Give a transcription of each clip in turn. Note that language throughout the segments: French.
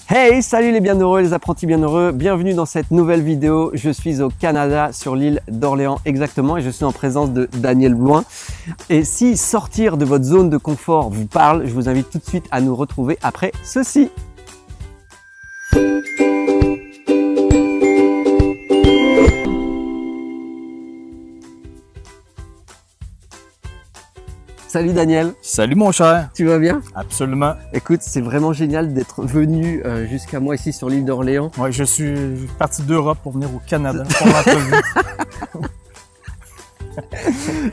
Hey, salut les bienheureux, les apprentis bienheureux, bienvenue dans cette nouvelle vidéo. Je suis au Canada, sur l'île d'Orléans exactement, et je suis en présence de Daniel Blouin. Et si sortir de votre zone de confort vous parle, je vous invite tout de suite à nous retrouver après ceci. Salut Daniel. Salut mon cher. Tu vas bien? Absolument. Écoute, c'est vraiment génial d'être venu jusqu'à moi ici sur l'île d'Orléans. Ouais, je suis parti d'Europe pour venir au Canada pour l'entrevue.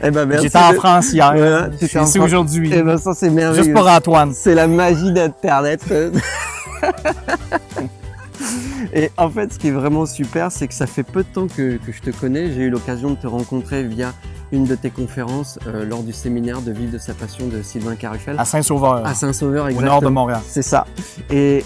Eh ben, merci. J'étais en France hier. Voilà, je suis ici aujourd'hui. Eh ben, ça c'est merveilleux. Juste pour Antoine. C'est la magie d'Internet. Et en fait, ce qui est vraiment super, c'est que ça fait peu de temps que je te connais. J'ai eu l'occasion de te rencontrer via une de tes conférences lors du séminaire de Vivre de sa passion de Sylvain Carruffel. À Saint-Sauveur. À Saint-Sauveur, exactement. Au nord de Montréal. C'est ça. Et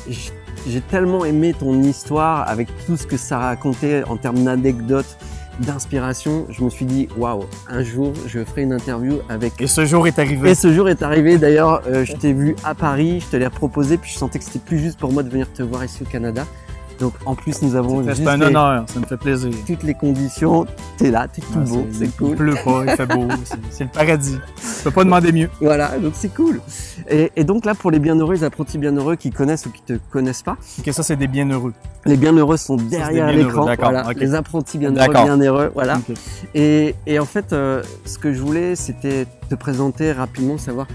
j'ai tellement aimé ton histoire avec tout ce que ça racontait en termes d'anecdotes, d'inspiration. Je me suis dit, waouh, un jour, je ferai une interview avec... Et ce jour est arrivé. Et ce jour est arrivé. D'ailleurs, je t'ai vu à Paris, je te l'ai proposé, puis je sentais que c'était plus juste pour moi de venir te voir ici au Canada. Donc en plus, nous avons c'est un honneur, ça me fait plaisir. Toutes les conditions, t'es là, t'es tout beau, c'est cool. Il pleut pas, il fait beau, c'est le paradis. Je peux pas demander mieux. Voilà, donc c'est cool. Et donc là, pour les bienheureux, les apprentis bienheureux qui connaissent ou qui te connaissent pas. Ok, ça c'est des bienheureux. Les bienheureux sont derrière l'écran. Voilà, okay. Les apprentis bienheureux, voilà. Okay. Et en fait, ce que je voulais, c'était te présenter rapidement, savoir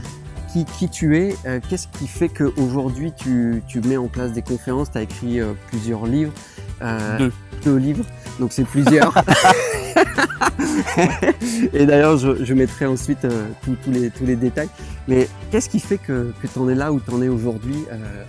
qui tu es, qu'est-ce qui fait qu'aujourd'hui tu mets en place des conférences, tu as écrit plusieurs livres. Deux livres, donc c'est plusieurs. Et d'ailleurs, je mettrai ensuite tous les détails. Mais qu'est-ce qui fait que tu en es là où tu en es aujourd'hui?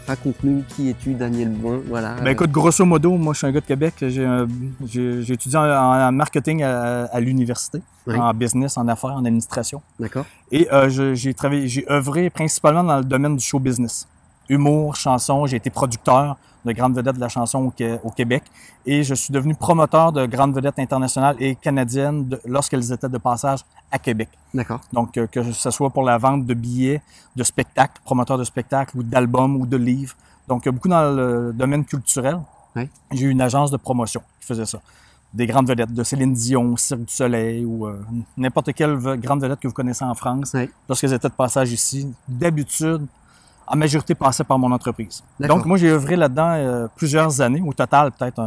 Raconte-nous, qui es-tu, Daniel Blouin? Voilà. Ben écoute, grosso modo, moi je suis un gars de Québec. J'ai étudié en marketing à l'université, oui. En business, en affaires, en administration. D'accord. Et j'ai œuvré principalement dans le domaine du show business. Humour, chanson, j'ai été producteur de grandes vedettes de la chanson au Québec et je suis devenu promoteur de grandes vedettes internationales et canadiennes lorsqu'elles étaient de passage à Québec. D'accord. Donc, que ce soit pour la vente de billets, de spectacles, promoteur de spectacles ou d'albums ou de livres. Donc, beaucoup dans le domaine culturel. Oui. J'ai eu une agence de promotion qui faisait ça. Des grandes vedettes, de Céline Dion, Cirque du Soleil ou n'importe quelle grande vedette que vous connaissez en France. Oui. Lorsqu'elles étaient de passage ici, d'habitude, en majorité passait par mon entreprise. Donc, moi, j'ai œuvré là-dedans plusieurs années, au total, peut-être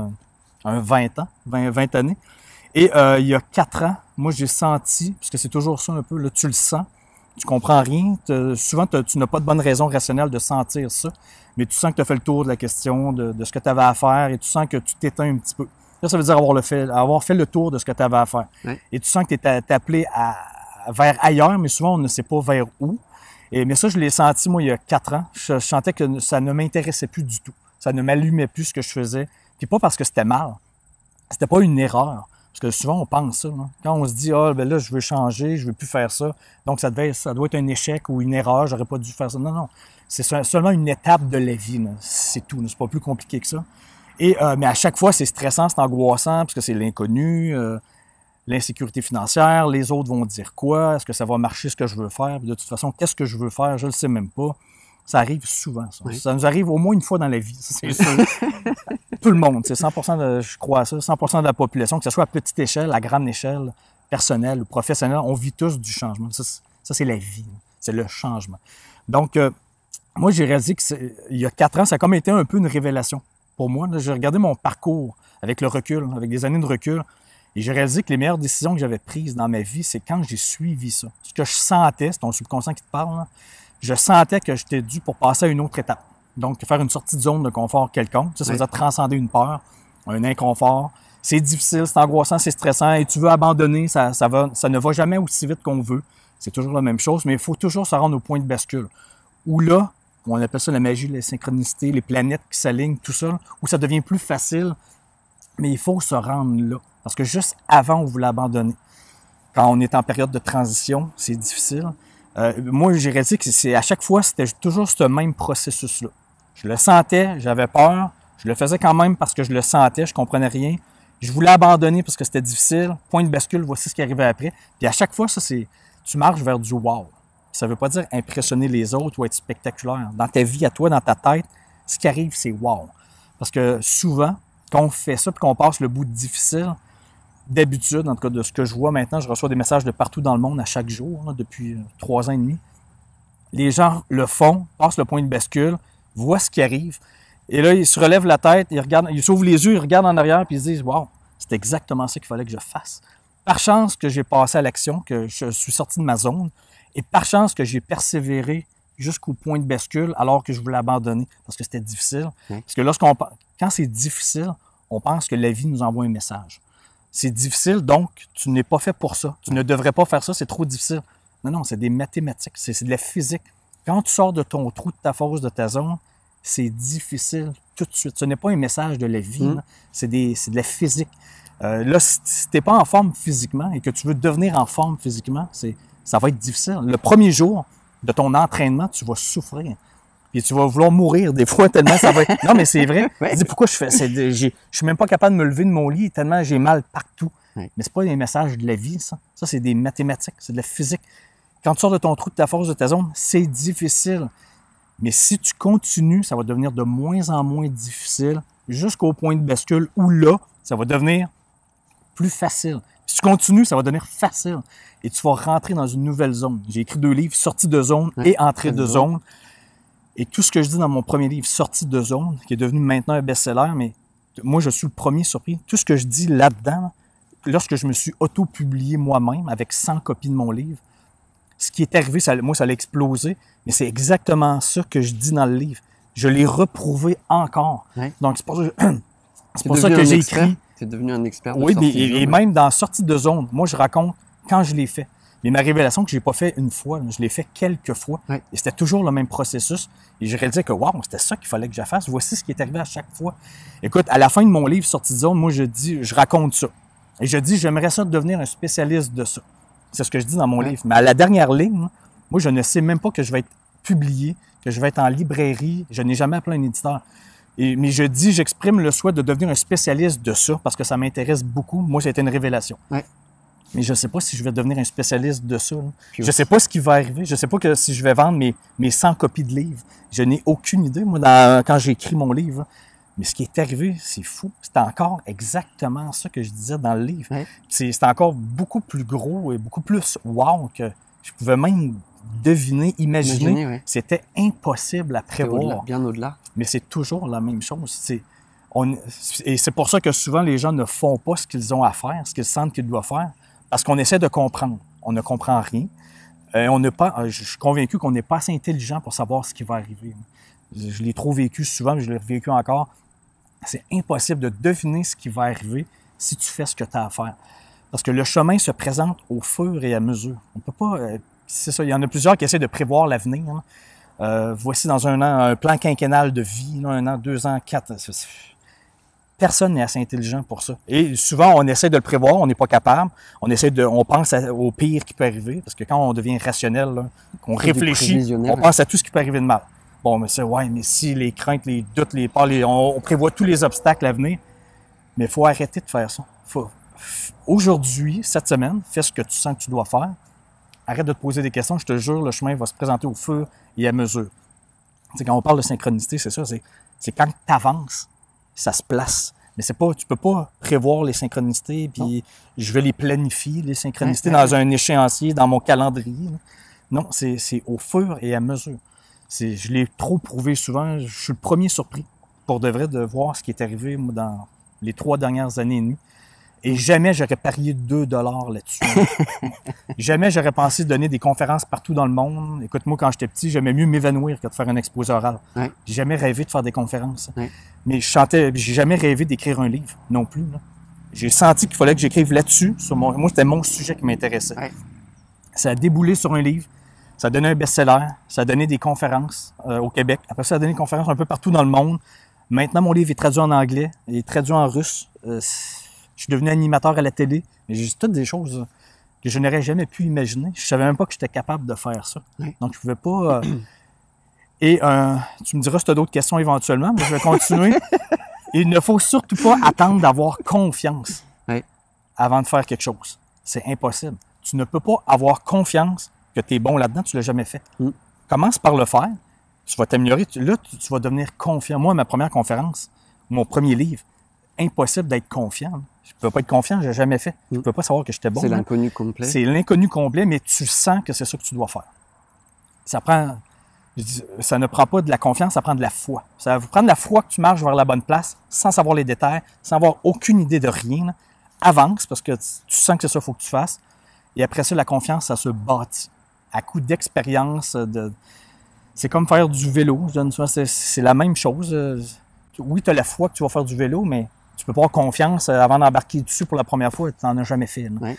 un 20 ans, 20 années. Et il y a 4 ans, moi, j'ai senti, parce que c'est toujours ça un peu, là, tu le sens, tu comprends rien. Souvent, tu n'as pas de bonne raison rationnelle de sentir ça, mais tu sens que tu as fait le tour de la question, de ce que tu avais à faire, et tu sens que tu t'éteins un petit peu. Là, ça veut dire avoir fait le tour de ce que tu avais à faire. Oui. Et tu sens que tu es appelé vers ailleurs, mais souvent, on ne sait pas vers où. Mais ça, je l'ai senti, moi, il y a 4 ans. Je sentais que ça ne m'intéressait plus du tout. Ça ne m'allumait plus ce que je faisais. Puis pas parce que c'était mal. C'était pas une erreur. Parce que souvent, on pense ça. Là. Quand on se dit, ah, ben là, je veux changer, je veux plus faire ça. Donc, ça doit être un échec ou une erreur, j'aurais pas dû faire ça. Non, non. C'est seulement une étape de la vie. C'est tout. C'est pas plus compliqué que ça. Mais à chaque fois, c'est stressant, c'est angoissant, parce que c'est l'inconnu. L'insécurité financière, les autres vont dire quoi? Est-ce que ça va marcher ce que je veux faire? Puis de toute façon, qu'est-ce que je veux faire? Je le sais même pas. Ça arrive souvent, ça. Oui. Ça nous arrive au moins une fois dans la vie, c'est sûr. Tout le monde, c'est 100% je crois à ça, 100% de la population, que ce soit à petite échelle, à grande échelle, personnelle ou professionnelle, on vit tous du changement. Ça c'est la vie, c'est le changement. Donc, moi, j'ai réalisé qu'il y a 4 ans, ça a comme été un peu une révélation pour moi. J'ai regardé mon parcours avec le recul, avec des années de recul. Et j'ai réalisé que les meilleures décisions que j'avais prises dans ma vie, c'est quand j'ai suivi ça. Ce que je sentais, c'est ton subconscient qui te parle, là, je sentais que j'étais dû pour passer à une autre étape. Donc, faire une sortie de zone de confort quelconque. Ça veut dire transcender une peur, un inconfort. C'est difficile, c'est angoissant, c'est stressant et tu veux abandonner, ça ne va jamais aussi vite qu'on veut. C'est toujours la même chose, mais il faut toujours se rendre au point de bascule. Où là, on appelle ça la magie, la synchronicité, les planètes qui s'alignent, tout ça, où ça devient plus facile, mais il faut se rendre là. Parce que juste avant, on voulait abandonner. Quand on est en période de transition, c'est difficile. Moi, j'ai réalisé que à chaque fois, c'était toujours ce même processus-là. Je le sentais, j'avais peur, je le faisais quand même parce que je le sentais, je comprenais rien. Je voulais abandonner parce que c'était difficile. Point de bascule, voici ce qui arrivait après. Puis à chaque fois, tu marches vers du wow. Ça ne veut pas dire impressionner les autres ou être spectaculaire. Dans ta vie, à toi, dans ta tête, ce qui arrive, c'est wow. Parce que souvent, quand on fait ça, puis qu'on passe le bout difficile, d'habitude, en tout cas de ce que je vois maintenant, je reçois des messages de partout dans le monde à chaque jour, là, depuis 3 ans et demi. Les gens le font, passent le point de bascule, voient ce qui arrive, et là, ils se relèvent la tête, ils s'ouvrent les yeux, ils regardent en arrière, puis ils se disent « Wow, c'est exactement ça qu'il fallait que je fasse. » Par chance que j'ai passé à l'action, que je suis sorti de ma zone, et par chance que j'ai persévéré jusqu'au point de bascule alors que je voulais abandonner, parce que c'était difficile. Parce que quand c'est difficile, on pense que la vie nous envoie un message. C'est difficile, donc tu n'es pas fait pour ça. Tu ne devrais pas faire ça, c'est trop difficile. Non, non, c'est des mathématiques, c'est de la physique. Quand tu sors de ton trou, de ta fosse, de ta zone, c'est difficile tout de suite. Ce n'est pas un message de la vie, c'est de la physique. Là, si tu n'es pas en forme physiquement et que tu veux devenir en forme physiquement, ça va être difficile. Le premier jour de ton entraînement, tu vas souffrir. Puis tu vas vouloir mourir des fois tellement ça va être... Non, mais c'est vrai. Tu dis, pourquoi je fais... Je suis même pas capable de me lever de mon lit tellement j'ai mal partout. Mais c'est pas des messages de la vie, ça. Ça, c'est des mathématiques, c'est de la physique. Quand tu sors de ton trou, de ta force, de ta zone, c'est difficile. Mais si tu continues, ça va devenir de moins en moins difficile jusqu'au point de bascule où là, ça va devenir plus facile. Si tu continues, ça va devenir facile. Et tu vas rentrer dans une nouvelle zone. J'ai écrit 2 livres, Sortie de zone et Entrée de zone. Et tout ce que je dis dans mon premier livre, Sortie de zone, qui est devenu maintenant un best-seller, mais moi, je suis le premier surpris. Tout ce que je dis là-dedans, lorsque je me suis auto-publié moi-même avec 100 copies de mon livre, ce qui est arrivé, moi, ça a explosé, mais c'est exactement ça que je dis dans le livre. Je l'ai reprouvé encore. Donc, c'est pour ça que j'ai écrit. Tu es devenu un expert de sortie de zone. Et même dans Sortie de zone, moi, je raconte quand je l'ai fait. Mais ma révélation que je l'ai pas fait une fois, je l'ai fait quelques fois. Et c'était toujours le même processus. Et je réalisais que, wow, c'était ça qu'il fallait que je fasse. Voici ce qui est arrivé à chaque fois. Écoute, à la fin de mon livre Sortie de zone, moi, je raconte ça. Et je dis, j'aimerais ça devenir un spécialiste de ça. C'est ce que je dis dans mon livre. Mais à la dernière ligne, moi, je ne sais même pas que je vais être publié, que je vais être en librairie. Je n'ai jamais appelé un éditeur. Mais j'exprime le souhait de devenir un spécialiste de ça parce que ça m'intéresse beaucoup. Moi, ça a été une révélation. Mais je ne sais pas si je vais devenir un spécialiste de ça. Je ne sais pas ce qui va arriver. Je ne sais pas si je vais vendre mes 100 copies de livres. Je n'ai aucune idée, moi, quand j'ai écrit mon livre. Mais ce qui est arrivé, c'est fou. C'est encore exactement ça que je disais dans le livre. C'est encore beaucoup plus gros et beaucoup plus wow que je pouvais même deviner, imaginer. C'était impossible à prévoir. Bien au-delà. Mais c'est toujours la même chose. Et c'est pour ça que souvent les gens ne font pas ce qu'ils ont à faire, ce qu'ils sentent qu'ils doivent faire, parce qu'on essaie de comprendre. On ne comprend rien. Je suis convaincu qu'on n'est pas assez intelligent pour savoir ce qui va arriver. Je l'ai trop vécu souvent, mais je l'ai vécu encore. C'est impossible de deviner ce qui va arriver si tu fais ce que tu as à faire. Parce que le chemin se présente au fur et à mesure. On peut pas... c'est ça, il y en a plusieurs qui essaient de prévoir l'avenir. Voici dans un an un plan quinquennal de vie, là, 1 an, 2 ans, 4. Personne n'est assez intelligent pour ça. Et souvent, on essaie de le prévoir, on n'est pas capable. On pense au pire qui peut arriver. Parce que quand on devient rationnel, là, qu'on réfléchit, on pense à tout ce qui peut arriver de mal. Bon, mais mais si les craintes, les doutes, les peurs, on prévoit tous les obstacles à venir. Mais il faut arrêter de faire ça. Aujourd'hui, cette semaine, fais ce que tu sens que tu dois faire. Arrête de te poser des questions. Je te jure, le chemin va se présenter au fur et à mesure. T'sais, quand on parle de synchronicité, c'est ça. C'est quand tu avances, ça se place. Mais tu peux pas prévoir les synchronicités, puis je vais les planifier, les synchronicités, dans un échéancier, dans mon calendrier. Là. Non, c'est au fur et à mesure. Je l'ai trop prouvé souvent. Je suis le premier surpris, pour de vrai, de voir ce qui est arrivé moi, dans les 3 dernières années et demie. Et jamais j'aurais parié 2 $ là-dessus. Jamais j'aurais pensé donner des conférences partout dans le monde. Écoute, moi, quand j'étais petit, j'aimais mieux m'évanouir que de faire un exposé oral. J'ai jamais rêvé de faire des conférences. Mais j'ai jamais rêvé d'écrire un livre non plus. Là. J'ai senti qu'il fallait que j'écrive là-dessus. Moi, c'était mon sujet qui m'intéressait. Ça a déboulé sur un livre. Ça a donné un best-seller. Ça a donné des conférences au Québec. Après ça a donné des conférences un peu partout dans le monde. Maintenant, mon livre est traduit en anglais. Il est traduit en russe. Je suis devenu animateur à la télé. Mais j'ai toutes des choses que je n'aurais jamais pu imaginer. Je savais même pas que j'étais capable de faire ça. Donc, je pouvais pas... Et tu me diras si tu as d'autres questions éventuellement, mais je vais continuer. Il ne faut surtout pas attendre d'avoir confiance avant de faire quelque chose. C'est impossible. Tu ne peux pas avoir confiance que tu es bon là-dedans, tu ne l'as jamais fait. Commence par le faire. Tu vas t'améliorer. Là, tu vas devenir confiant. Moi, ma première conférence, mon premier livre, impossible d'être confiant. Je ne peux pas être confiant, je n'ai jamais fait. Je ne peux pas savoir que j'étais bon. C'est l'inconnu complet. C'est l'inconnu complet, mais tu sens que c'est ça que tu dois faire. Ça ne prend pas de la confiance, ça prend de la foi. Ça va prendre de la foi que tu marches vers la bonne place, sans savoir les détails, sans avoir aucune idée de rien. Là. Avance, parce que tu sens que c'est ça qu'il faut que tu fasses. Et après ça, la confiance, ça se bâtit. À coup d'expérience, c'est comme faire du vélo. C'est la même chose. Oui, tu as la foi que tu vas faire du vélo, mais tu peux pas avoir confiance avant d'embarquer dessus pour la première fois, tu n'en as jamais fait. Ouais.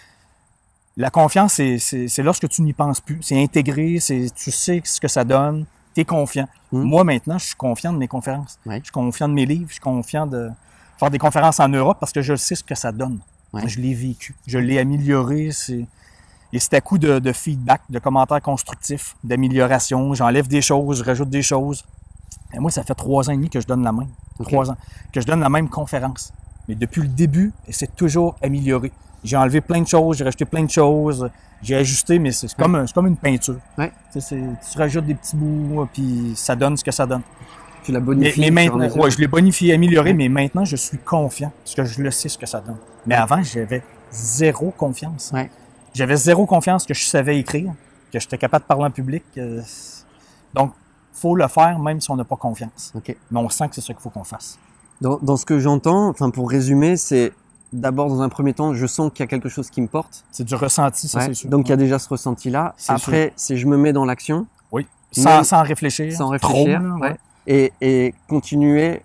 La confiance, c'est lorsque tu n'y penses plus. C'est intégré, tu sais ce que ça donne, tu es confiant. Moi, maintenant, je suis confiant de mes conférences. Ouais. Je suis confiant de mes livres, je suis confiant de faire des conférences en Europe parce que je sais ce que ça donne. Ouais. Je l'ai vécu, je l'ai amélioré. Et c'est à coup de feedback, de commentaires constructifs, d'amélioration. J'enlève des choses, je rajoute des choses. Et moi, ça fait 3 ans et demi que je donne la même. 3 ans. Que je donne la même conférence. Mais depuis le début, c'est toujours amélioré. J'ai enlevé plein de choses, j'ai rajouté plein de choses, j'ai ajusté, mais c'est comme une peinture. Ouais. Tu rajoutes des petits bouts, puis ça donne ce que ça donne. Tu l'as bonifié. Mais maintenant, ouais, je l'ai bonifié, amélioré, mais maintenant, je suis confiant, parce que je le sais ce que ça donne. Mais avant, j'avais zéro confiance. Ouais. J'avais zéro confiance que je savais écrire, que j'étais capable de parler en public. Donc, il faut le faire, même si on n'a pas confiance. Okay. Mais on sent que c'est ça qu'il faut qu'on fasse. Dans ce que j'entends, pour résumer, c'est d'abord, dans un premier temps, je sens qu'il y a quelque chose qui me porte. C'est du ressenti, ça, c'est sûr. Donc, il y a déjà ce ressenti-là. Après, c'est je me mets dans l'action. Oui, sans réfléchir. Sans réfléchir, trop, ouais. Et continuer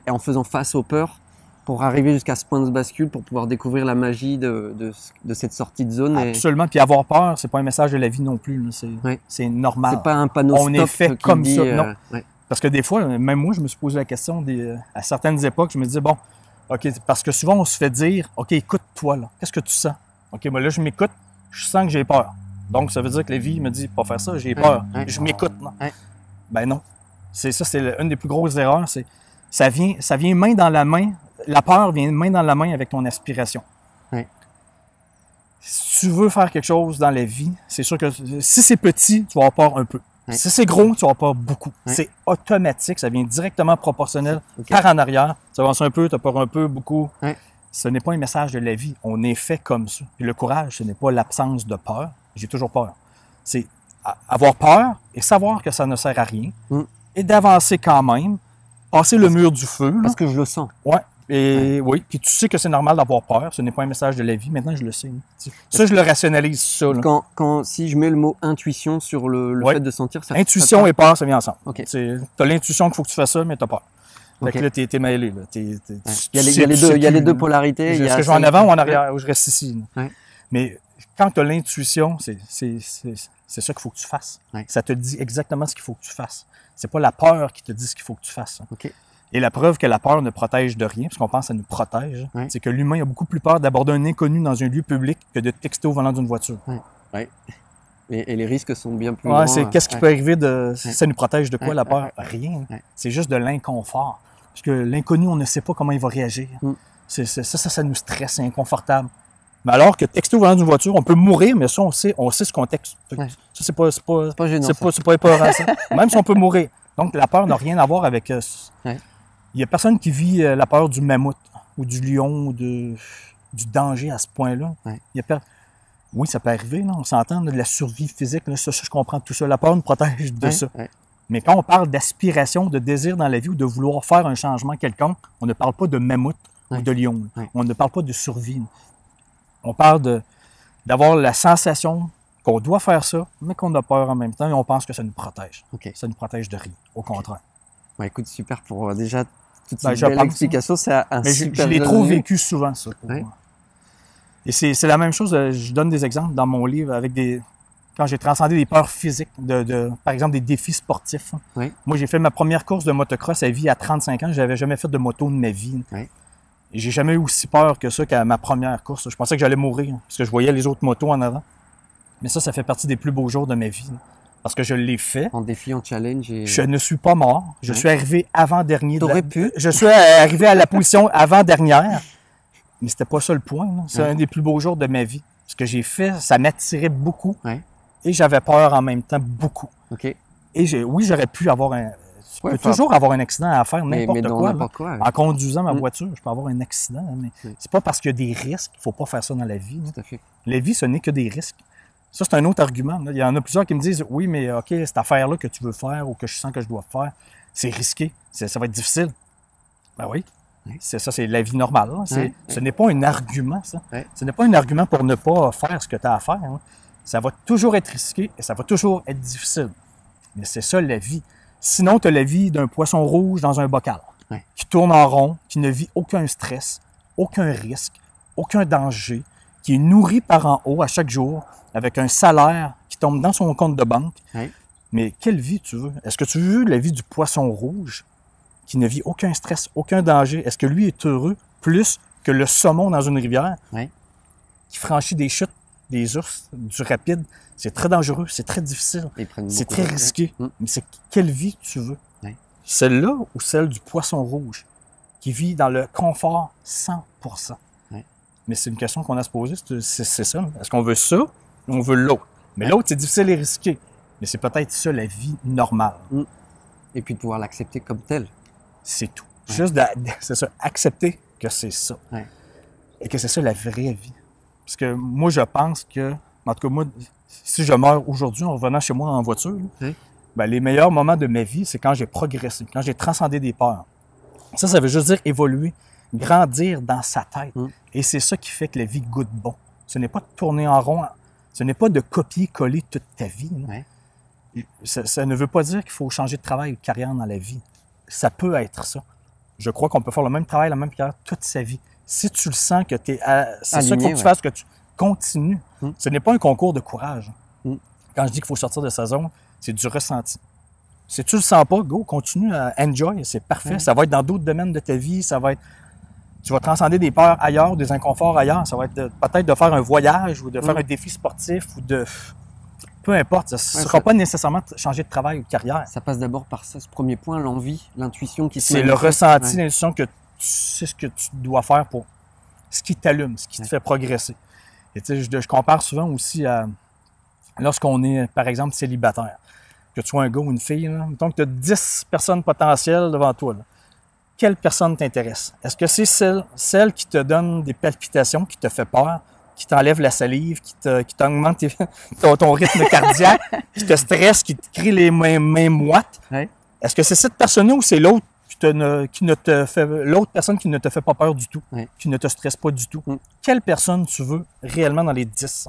en faisant face aux peurs pour arriver jusqu'à ce point de bascule, pour pouvoir découvrir la magie de cette sortie de zone. Absolument. Puis avoir peur, c'est pas un message de la vie non plus. C'est normal. C'est pas un panneau stop. On est fait comme ça. Non. Parce que des fois, même moi, je me suis posé la question à certaines époques, je me disais, bon, OK, parce que souvent, on se fait dire, OK, écoute-toi, là. Qu'est-ce que tu sens? OK, moi, là, je m'écoute, je sens que j'ai peur. Donc, ça veut dire que la vie me dit, pas faire ça, j'ai peur. Je m'écoute, non? Ben non. C'est une des plus grosses erreurs. Ça vient main dans la main. La peur vient main dans la main avec ton aspiration. Ouais. Si tu veux faire quelque chose dans la vie, c'est sûr que si c'est petit, tu vas avoir peur un peu. Ouais. Si c'est gros, tu vas avoir peur beaucoup. Ouais. C'est automatique, ça vient directement proportionnel par en arrière. Tu avances un peu, tu as peur un peu, beaucoup. Ouais. Ce n'est pas un message de la vie. On est fait comme ça. Puis le courage, ce n'est pas l'absence de peur. J'ai toujours peur. C'est avoir peur et savoir que ça ne sert à rien et d'avancer quand même, passer le mur du feu. Parce que je le sens. Ouais. Et oui, puis tu sais que c'est normal d'avoir peur, ce n'est pas un message de la vie, maintenant je le sais. Ça, je le rationalise, ça. Si je mets le mot intuition sur le fait de sentir ça. Intuition et peur, ça vient ensemble. Okay. Tu as l'intuition qu'il faut que tu fasses ça, mais tu as peur. Fait que là, t'es mêlé. Là. Il y a les deux polarités. Est-ce que je vais en avant ou en arrière, ou je reste ici? Mais quand tu as l'intuition, c'est ça qu'il faut que tu fasses. Ça te dit exactement ce qu'il faut que tu fasses. C'est pas la peur qui te dit ce qu'il faut que tu fasses. Okay. Et la preuve que la peur ne protège de rien, parce qu'on pense que ça nous protège, c'est que l'humain a beaucoup plus peur d'aborder un inconnu dans un lieu public que de texter au volant d'une voiture. Ouais. Et les risques sont bien plus grands. C'est qu'est-ce qui peut arriver de... Ça nous protège de quoi, la peur? Rien. C'est juste de l'inconfort. Parce que l'inconnu, on ne sait pas comment il va réagir. Ça nous stresse, c'est inconfortable. Mais alors que texter au volant d'une voiture, on peut mourir, mais ça, on sait ce qu'on texte. Ça, c'est pas gênant. C'est pas épeurant, ça. Même si on peut mourir. Donc, la peur n'a rien à voir avec... Il n'y a personne qui vit la peur du mammouth ou du lion ou du danger à ce point-là. Oui, ça peut arriver, là, on s'entend, de la survie physique, là, ça, je comprends tout ça. La peur nous protège de ça. Mais quand on parle d'aspiration, de désir dans la vie ou de vouloir faire un changement quelconque, on ne parle pas de mammouth ou de lion. On ne parle pas de survie. On parle d'avoir la sensation qu'on doit faire ça, mais qu'on a peur en même temps et on pense que ça nous protège. Ça nous protège de rien, au contraire. Écoute, super pour déjà toute cette belle explication. C'est un super je l'ai trop vécu souvent, ça. Pour moi. Et c'est la même chose, je donne des exemples dans mon livre avec quand j'ai transcendé des peurs physiques, par exemple des défis sportifs. Moi, j'ai fait ma première course de motocross à vie à 35 ans. Je n'avais jamais fait de moto de ma vie. Et j'ai jamais eu aussi peur que ça qu'à ma première course. Je pensais que j'allais mourir parce que je voyais les autres motos en avant. Mais ça fait partie des plus beaux jours de ma vie. Parce que je l'ai fait. En défi, en challenge. Je ne suis pas mort. Je suis arrivé avant-dernier. T'aurais pu. Je suis arrivé à la position avant-dernière. Mais c'était pas ça le point. C'est un des plus beaux jours de ma vie. Ce que j'ai fait, ça m'attirait beaucoup. Et j'avais peur en même temps beaucoup. Et oui, j'aurais pu avoir tu peux toujours avoir un accident à faire n'importe quoi. En conduisant ma voiture, je peux avoir un accident, mais c'est pas parce qu'il y a des risques qu'il ne faut pas faire ça dans la vie. Tout à fait. La vie, ce n'est que des risques. Ça, c'est un autre argument. Là. Il y en a plusieurs qui me disent, oui, mais OK, cette affaire-là que tu veux faire ou que je sens que je dois faire, c'est risqué, ça va être difficile. Ben oui. C'est ça, c'est la vie normale. Ce n'est pas un argument, ça. Ce n'est pas un argument pour ne pas faire ce que tu as à faire. Hein. Ça va toujours être risqué et ça va toujours être difficile. Mais c'est ça, la vie. Sinon, tu as la vie d'un poisson rouge dans un bocal, qui tourne en rond, qui ne vit aucun stress, aucun risque, aucun danger, qui est nourri par en haut à chaque jour, avec un salaire qui tombe dans son compte de banque. Mais quelle vie tu veux? Est-ce que tu veux la vie du poisson rouge, qui ne vit aucun stress, aucun danger? Est-ce que lui est heureux plus que le saumon dans une rivière, qui franchit des chutes, des ours, du rapide? C'est très dangereux, c'est très difficile, c'est très risqué. Mais c'est quelle vie tu veux? Celle-là ou celle du poisson rouge, qui vit dans le confort 100%? Mais c'est une question qu'on a à se poser, c'est ça. Est-ce qu'on veut ça ou on veut l'autre? Mais l'autre, c'est difficile et risqué. Mais c'est peut-être ça, la vie normale. Et puis de pouvoir l'accepter comme tel. C'est tout. Juste, c'est ça, accepter que c'est ça. Et que c'est ça la vraie vie. Parce que moi, je pense que, en tout cas, moi, si je meurs aujourd'hui en revenant chez moi en voiture, ben, les meilleurs moments de ma vie, c'est quand j'ai progressé, quand j'ai transcendé des peurs. Ça veut juste dire évoluer, grandir dans sa tête. Et c'est ça qui fait que la vie goûte bon. Ce n'est pas de tourner en rond, ce n'est pas de copier-coller toute ta vie. Ça ne veut pas dire qu'il faut changer de travail ou de carrière dans la vie. Ça peut être ça. Je crois qu'on peut faire le même travail, la même carrière toute sa vie. Si tu le sens que tu es c'est ça qu'il faut que tu fasses, que tu continues. Ce n'est pas un concours de courage. Quand je dis qu'il faut sortir de sa zone, c'est du ressenti. Si tu le sens pas, go, continue à enjoy, c'est parfait. Ça va être dans d'autres domaines de ta vie, ça va être... Tu vas transcender des peurs ailleurs, des inconforts ailleurs. Ça va être peut-être de faire un voyage ou de faire un défi sportif ou de... Peu importe, ça ne sera pas nécessairement changer de travail ou de carrière. Ça passe d'abord par ça, ce premier point, l'envie, l'intuition qui se C'est le ressenti, l'intuition que tu sais ce que tu dois faire pour ce qui t'allume, ce qui te fait progresser. Et tu sais, je compare souvent aussi à lorsqu'on est, par exemple, célibataire, que tu sois un gars ou une fille, là, mettons que tu as 10 personnes potentielles devant toi. Là. Quelle personne t'intéresse? Est-ce que c'est celle qui te donne des palpitations, qui te fait peur, qui t'enlève la salive, qui t'augmente ton rythme cardiaque, qui te stresse, qui te crée les mains moites? Est-ce que c'est cette personne-là ou c'est l'autre l'autre personne qui ne te fait pas peur du tout, qui ne te stresse pas du tout? Quelle personne tu veux réellement dans les 10?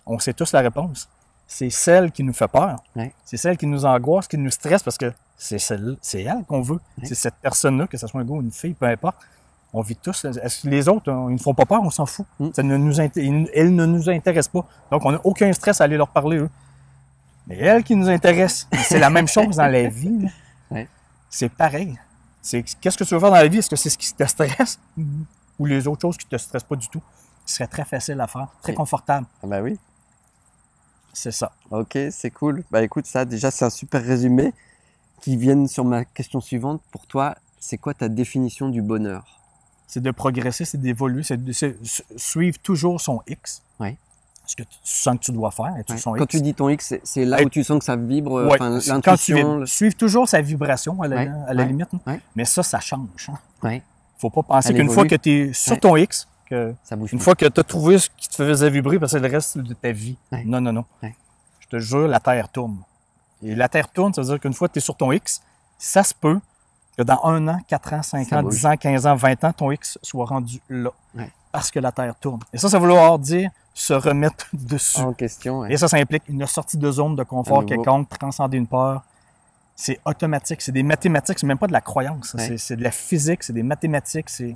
On sait tous la réponse. C'est celle qui nous fait peur. C'est celle qui nous angoisse, qui nous stresse, parce que c'est elle qu'on veut. C'est cette personne-là, que ce soit un gars ou une fille, peu importe. On vit tous. Est-ce que les autres, ils ne font pas peur, on s'en fout. Elles ne nous intéressent pas. Donc, on n'a aucun stress à aller leur parler, eux. Mais elles qui nous intéressent, c'est la même chose dans la vie. C'est pareil. Qu'est-ce que tu veux faire dans la vie? Est-ce que c'est ce qui te stresse ou les autres choses qui ne te stressent pas du tout? Ce serait très facile à faire, très confortable. Ah ben oui. C'est ça. OK, c'est cool. Bah écoute, ça déjà, c'est un super résumé qui vient sur ma question suivante. Pour toi, c'est quoi ta définition du bonheur? C'est de progresser, c'est d'évoluer, c'est de suivre toujours son X. Ce que tu sens que tu dois faire. Quand tu dis ton X, c'est là où tu sens que ça vibre, l'intuition. Suivre toujours sa vibration à la limite. Mais ça change. Il ne faut pas penser qu'une fois que tu es sur ton X, une fois que tu as trouvé ce qui te faisait vibrer, parce que c'est le reste de ta vie. Non. Je te jure, la Terre tourne. Et la Terre tourne, ça veut dire qu'une fois que tu es sur ton X, ça se peut que dans 1 an, 4 ans, 5 ans, 10 ans, 15 ans, 20 ans, ton X soit rendu là. Parce que la Terre tourne. Et ça veut vouloir dire se remettre dessus. En question. Et ça implique une sortie de zone de confort quelconque, transcender une peur. C'est automatique, c'est des mathématiques, c'est même pas de la croyance. C'est de la physique, c'est des mathématiques, c'est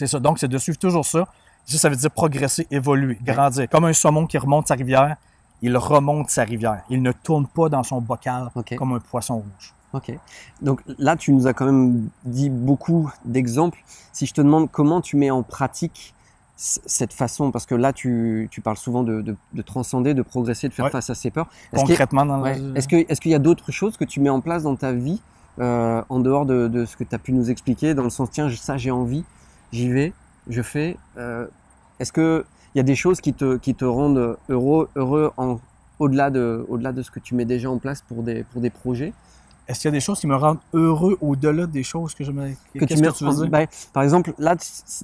ça. Donc, c'est de suivre toujours ça. Ça veut dire progresser, évoluer, grandir. Comme un saumon qui remonte sa rivière, il remonte sa rivière. Il ne tourne pas dans son bocal comme un poisson rouge. OK. Donc là, tu nous as quand même dit beaucoup d'exemples. Si je te demande comment tu mets en pratique cette façon, parce que là, tu parles souvent de transcender, de progresser, de faire face à ses peurs. Concrètement, est-ce qu'il y a d'autres choses que tu mets en place dans ta vie, en dehors de ce que tu as pu nous expliquer, dans le sens, tiens, ça j'ai envie, j'y vais, je fais. Est-ce qu'il y a des choses qui te rendent heureux au-delà de ce que tu mets déjà en place pour des projets? Est-ce qu'il y a des choses qui me rendent heureux au-delà des choses que je me... Qu'est-ce que tu veux dire? Par exemple, là,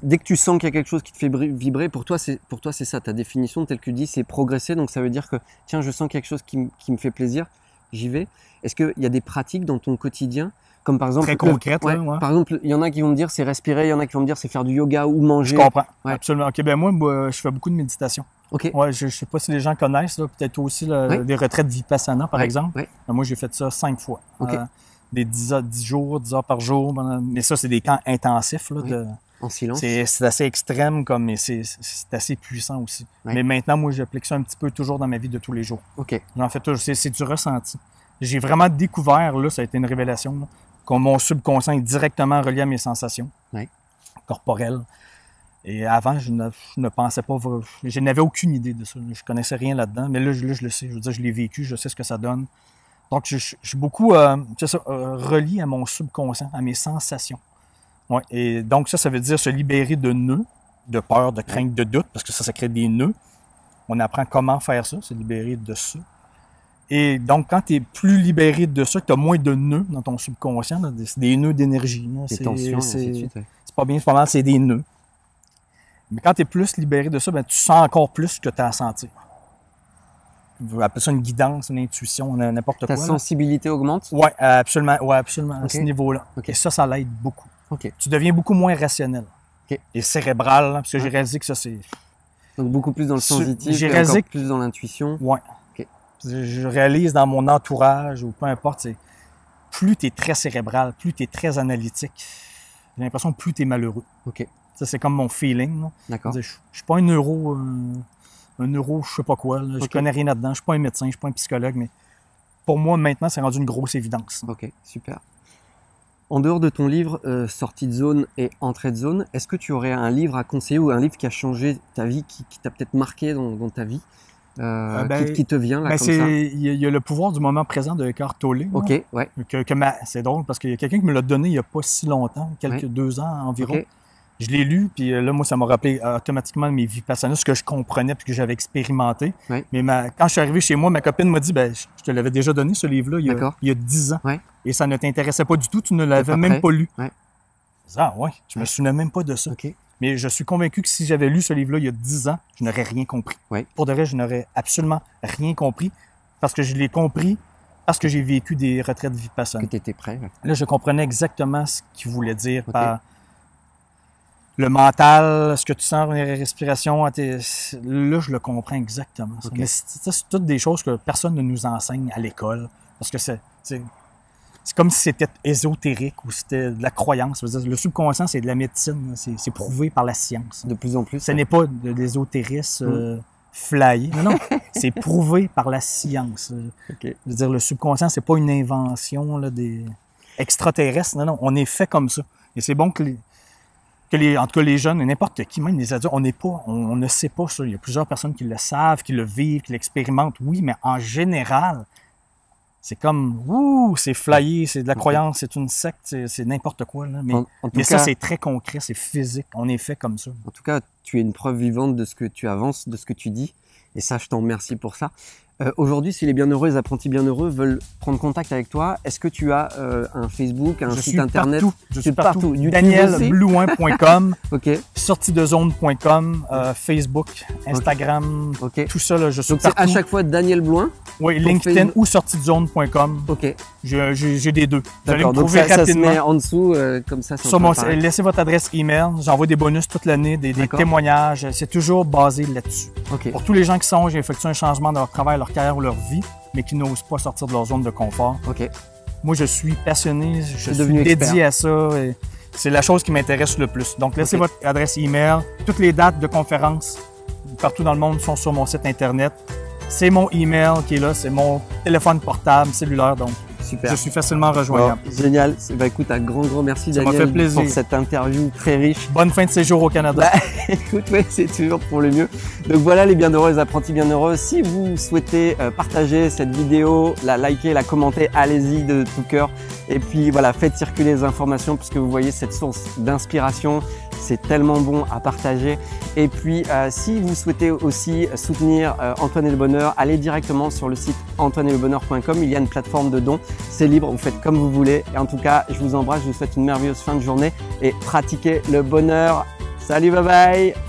dès que tu sens qu'il y a quelque chose qui te fait vibrer, pour toi, c'est ça. Ta définition, telle que tu dis, c'est progresser. Donc, ça veut dire que, tiens, je sens quelque chose qui me fait plaisir, j'y vais. Est-ce qu'il y a des pratiques dans ton quotidien, comme par exemple... Très concrètes, ouais. Par exemple, il y en a qui vont me dire c'est respirer, il y en a qui vont me dire c'est faire du yoga ou manger. Je comprends, absolument. OK, ben moi, je fais beaucoup de méditation. OK. Ouais, je sais pas si les gens connaissent, peut-être aussi des retraites Vipassana, par exemple. Ben, moi, j'ai fait ça 5 fois. OK. Des 10 jours, 10 heures par jour. Mais ça, c'est des camps intensifs. Là, en silence. C'est assez extrême, mais c'est assez puissant aussi. Oui. Mais maintenant, moi, j'applique ça un petit peu toujours dans ma vie de tous les jours. OK. J'en fais toujours. C'est du ressenti. J'ai vraiment découvert, là, ça a été une révélation, là, que mon subconscient est directement relié à mes sensations corporelles. Et avant, je ne pensais pas, je n'avais aucune idée de ça. Je connaissais rien là-dedans, mais là, je le sais. Je veux dire, je l'ai vécu, je sais ce que ça donne. Donc, je suis beaucoup relié à mon subconscient, à mes sensations. Ouais. Et donc, ça veut dire se libérer de nœuds, de peur, de crainte, de doute, parce que ça crée des nœuds. On apprend comment faire ça, se libérer de ça. Et donc, quand tu es plus libéré de ça, que tu as moins de nœuds dans ton subconscient, c'est des nœuds d'énergie. Des tensions, c'est pas bien, c'est pas mal, c'est des nœuds. Mais quand tu es plus libéré de ça, ben, tu sens encore plus ce que tu as à sentir. On appelle ça une guidance, une intuition, n'importe quoi. Ta sensibilité augmente? Oui, absolument, à ce niveau-là. Et ça l'aide beaucoup. Tu deviens beaucoup moins rationnel. Et cérébral, parce que j'ai réalisé que ça, c'est... Donc beaucoup plus dans le sensitif, et encore plus dans l'intuition? Oui. Je réalise dans mon entourage, ou peu importe, plus tu es très cérébral, plus tu es très analytique, j'ai l'impression que plus tu es malheureux. Ça, c'est comme mon feeling. D'accord. Je suis pas un neuro, je sais pas quoi. Je connais rien là-dedans. Je suis pas un médecin, je suis pas un psychologue, mais pour moi, maintenant, c'est rendu une grosse évidence. OK, super. En dehors de ton livre Sortie de zone et Entrée de zone, est-ce que tu aurais un livre à conseiller ou un livre qui a changé ta vie, qui t'a peut-être marqué dans ta vie, qui te vient là comme ça? Il y a Le pouvoir du moment présent de Eckhart Tolle. OK, ouais. C'est drôle parce qu'il y a quelqu'un qui me l'a donné il n'y a pas si longtemps, 2 ans environ. Okay. Je l'ai lu, puis là, moi, ça m'a rappelé automatiquement mes Vipassana, ce que je comprenais puis que j'avais expérimenté. Ouais. Mais quand je suis arrivé chez moi, ma copine m'a dit, je te l'avais déjà donné, ce livre-là, il y a 10 ans. Ouais. Et ça ne t'intéressait pas du tout, tu ne l'avais même pas lu. Ouais. Je me souvenais même pas de ça. Okay. Mais je suis convaincu que si j'avais lu ce livre-là il y a 10 ans, je n'aurais rien compris. Ouais. Pour de vrai, je n'aurais absolument rien compris parce que je l'ai compris parce que j'ai vécu des retraites Vipassana. Que tu étais prêt. Ouais. Là, je comprenais exactement ce qu'il voulait dire par le mental, ce que tu sens, la respiration. Là, je le comprends exactement. Mais c'est toutes des choses que personne ne nous enseigne à l'école parce que c'est comme si c'était ésotérique ou c'était de la croyance. Le subconscient, c'est de la médecine. C'est prouvé par la science. De plus en plus. Ce n'est pas de l'ésotérisme flyé. Non, c'est prouvé par la science. Je veux dire, le subconscient, c'est pas une invention là, des extraterrestres. Non, on est fait comme ça. Et c'est bon en tout cas les jeunes, n'importe qui, même les adultes, on ne sait pas ça. Il y a plusieurs personnes qui le savent, qui le vivent, qui l'expérimentent. Oui, mais en général, c'est comme, c'est flyé, c'est de la croyance, c'est une secte, c'est n'importe quoi. Là. Mais ça, c'est très concret, c'est physique. On est fait comme ça. En tout cas, tu es une preuve vivante de ce que tu avances, de ce que tu dis. Et ça, je t'en remercie pour ça. Aujourd'hui, si les bienheureux, les apprentis bienheureux veulent prendre contact avec toi, est-ce que tu as un Facebook, un site internet? Je suis partout. DanielBlouin.com, sortidezone.com, Facebook, Instagram, tout ça, là, je suis partout. C'est à chaque fois Daniel Blouin? Oui, LinkedIn ou sortidezone.com. OK. J'ai des deux. D'accord, donc ça se met en dessous, comme ça. Laissez votre adresse email. J'envoie des bonus toute l'année, des témoignages. C'est toujours basé là-dessus. Pour tous les gens qui songent à effectuer un changement dans leur travail, leur carrière ou leur vie, mais qui n'osent pas sortir de leur zone de confort. Moi, je suis passionné, je suis dédié à ça. Et c'est la chose qui m'intéresse le plus. Donc, laissez votre adresse email. Toutes les dates de conférences partout dans le monde sont sur mon site Internet. C'est mon email qui est là, c'est mon téléphone portable, cellulaire, donc super. Je suis facilement rejoignable. Génial. Écoute, un grand merci Daniel. Ça m'a fait plaisir. Pour cette interview très riche. Bonne fin de séjour au Canada. Écoute, c'est toujours pour le mieux. Donc voilà les bienheureux, les apprentis bienheureux. Si vous souhaitez partager cette vidéo, la liker, la commenter, allez-y de tout cœur. Et puis voilà, faites circuler les informations puisque vous voyez cette source d'inspiration, c'est tellement bon à partager. Et puis, si vous souhaitez aussi soutenir Antoine et le Bonheur, allez directement sur le site antoinelebonheur.com. Il y a une plateforme de dons. C'est libre, vous faites comme vous voulez. Et en tout cas, je vous embrasse, je vous souhaite une merveilleuse fin de journée et pratiquez le bonheur. Salut, bye bye!